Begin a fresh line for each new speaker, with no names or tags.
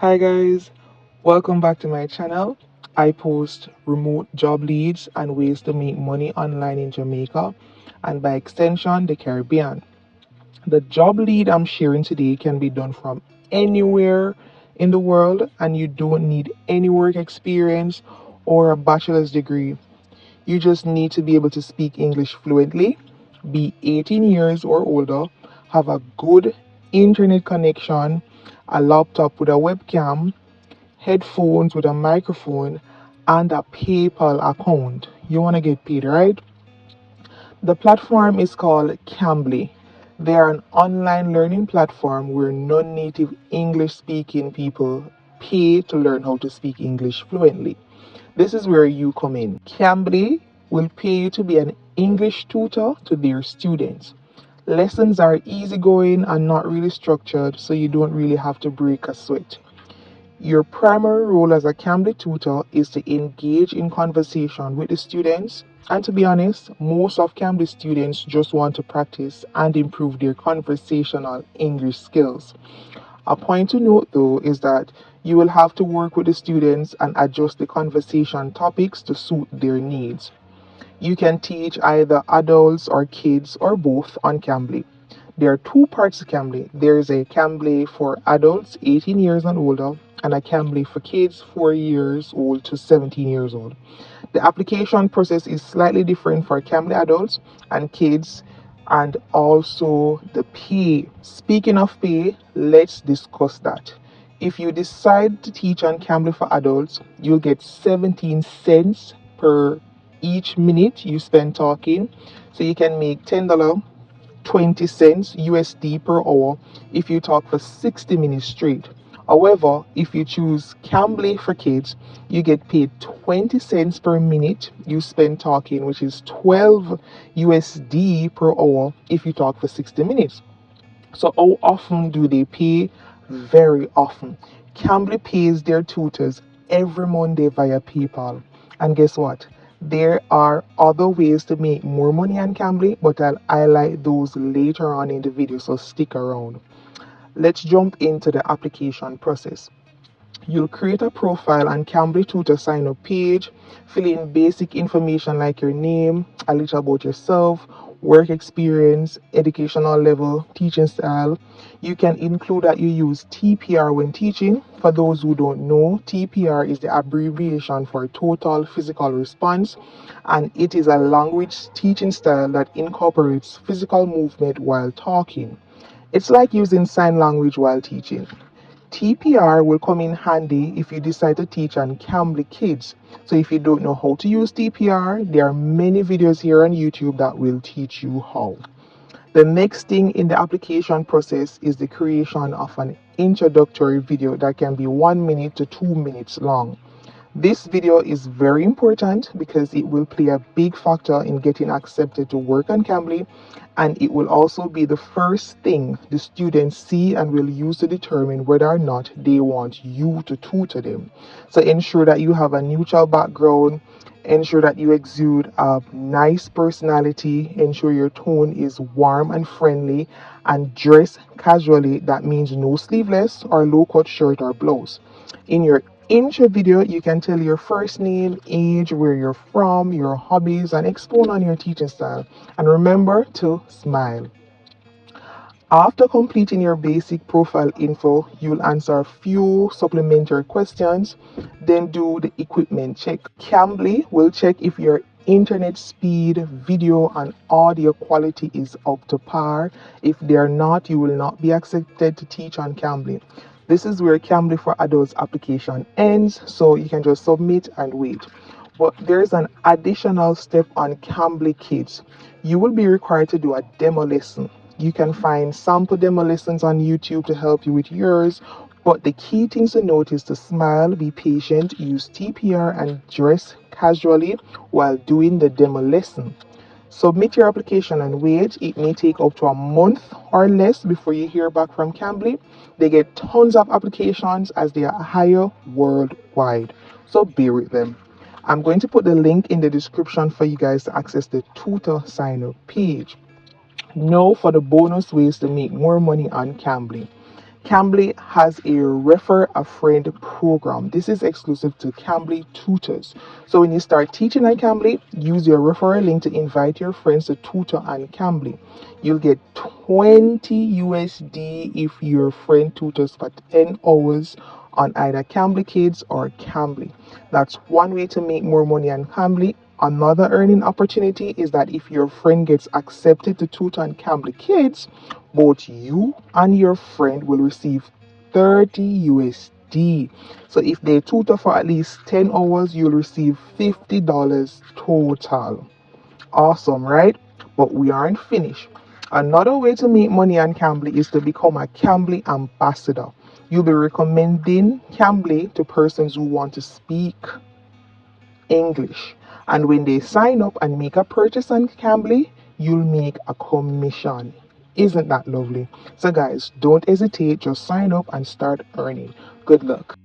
Hi guys, welcome back to my channel. I post remote job leads and ways to make money online in Jamaica and by extension the Caribbean. The job lead I'm sharing today can be done from anywhere in the world and you don't need any work experience or a bachelor's degree. You just need to be able to speak English fluently, be 18 years or older, have a good internet connection, a laptop with a webcam, headphones with a microphone, and a PayPal account. You want to get paid, right? The platform is called Cambly. They are an online learning platform where non native English speaking people pay to learn how to speak English fluently. This is where you come in. Cambly will pay you to be an English tutor to their students. Lessons are easygoing and not really structured, so you don't really have to break a sweat. Your primary role as a Cambly tutor is to engage in conversation with the students. And to be honest, most of Cambly students just want to practice and improve their conversational English skills. A point to note though is that you will have to work with the students and adjust the conversation topics to suit their needs. You can teach either adults or kids or both on Cambly. There are two parts to Cambly. There is a Cambly for adults 18 years and older and a Cambly for kids 4 years old to 17 years old. The application process is slightly different for Cambly adults and kids and also the pay. Speaking of pay, let's discuss that. If you decide to teach on Cambly for adults, you'll get 17 cents per each minute you spend talking. So you can make $10, 20 cents USD per hour if you talk for 60 minutes straight. However, if you choose Cambly for kids, you get paid 20 cents per minute you spend talking, which is 12 USD per hour if you talk for 60 minutes. So how often do they pay? Very often. Cambly pays their tutors every Monday via PayPal. And guess what? There are other ways to make more money on Cambly, but I'll highlight those later on in the video, so stick around. Let's jump into the application process. You'll create a profile on Cambly Tutor sign up page, fill in basic information like your name, a little about yourself, work experience, educational level, teaching style. You can include that you use TPR when teaching. For those who don't know, TPR is the abbreviation for Total Physical Response, and it is a language teaching style that incorporates physical movement while talking. It's like using sign language while teaching. TPR will come in handy if you decide to teach on Cambly Kids. So if you don't know how to use TPR, there are many videos here on YouTube that will teach you how. The next thing in the application process is the creation of an introductory video that can be 1 minute to 2 minutes long. This video is very important because it will play a big factor in getting accepted to work on Cambly, and it will also be the first thing the students see and will use to determine whether or not they want you to tutor them. So ensure that you have a neutral background, ensure that you exude a nice personality, ensure your tone is warm and friendly, and dress casually. That means no sleeveless or low cut shirt or blouse. In your intro video, you can tell your first name, age, where you're from, your hobbies, and expound on your teaching style. And remember to smile. After completing your basic profile info, you'll answer a few supplementary questions, then do the equipment check. Cambly will check if your internet speed, video, and audio quality is up to par. If they are not, you will not be accepted to teach on Cambly. This is where Cambly for Adults application ends, so you can just submit and wait. But there's an additional step on Cambly Kids. You will be required to do a demo lesson. You can find sample demo lessons on YouTube to help you with yours, but the key things to note is to smile, be patient, use TPR, and dress casually while doing the demo lesson. Submit your application and wait. It may take up to a month or less before you hear back from Cambly. They get tons of applications as they are higher worldwide, so bear with them. I'm going to put the link in the description for you guys to access the tutor sign up page. Now for the bonus ways to make more money on Cambly. Cambly has a refer a friend program. This is exclusive to Cambly tutors. So when you start teaching on Cambly, use your referral link to invite your friends to tutor on Cambly. You'll get 20 USD if your friend tutors for 10 hours on either Cambly Kids or Cambly. That's one way to make more money on Cambly. Another earning opportunity is that if your friend gets accepted to tutor on Cambly Kids, both you and your friend will receive 30 USD. So if they tutor for at least 10 hours, you'll receive $50 total. Awesome, right? But we aren't finished. Another way to make money on Cambly is to become a Cambly ambassador. You'll be recommending Cambly to persons who want to speak English. And when they sign up and make a purchase on Cambly, you'll make a commission. Isn't that lovely? So guys, don't hesitate, just sign up and start earning. Good luck.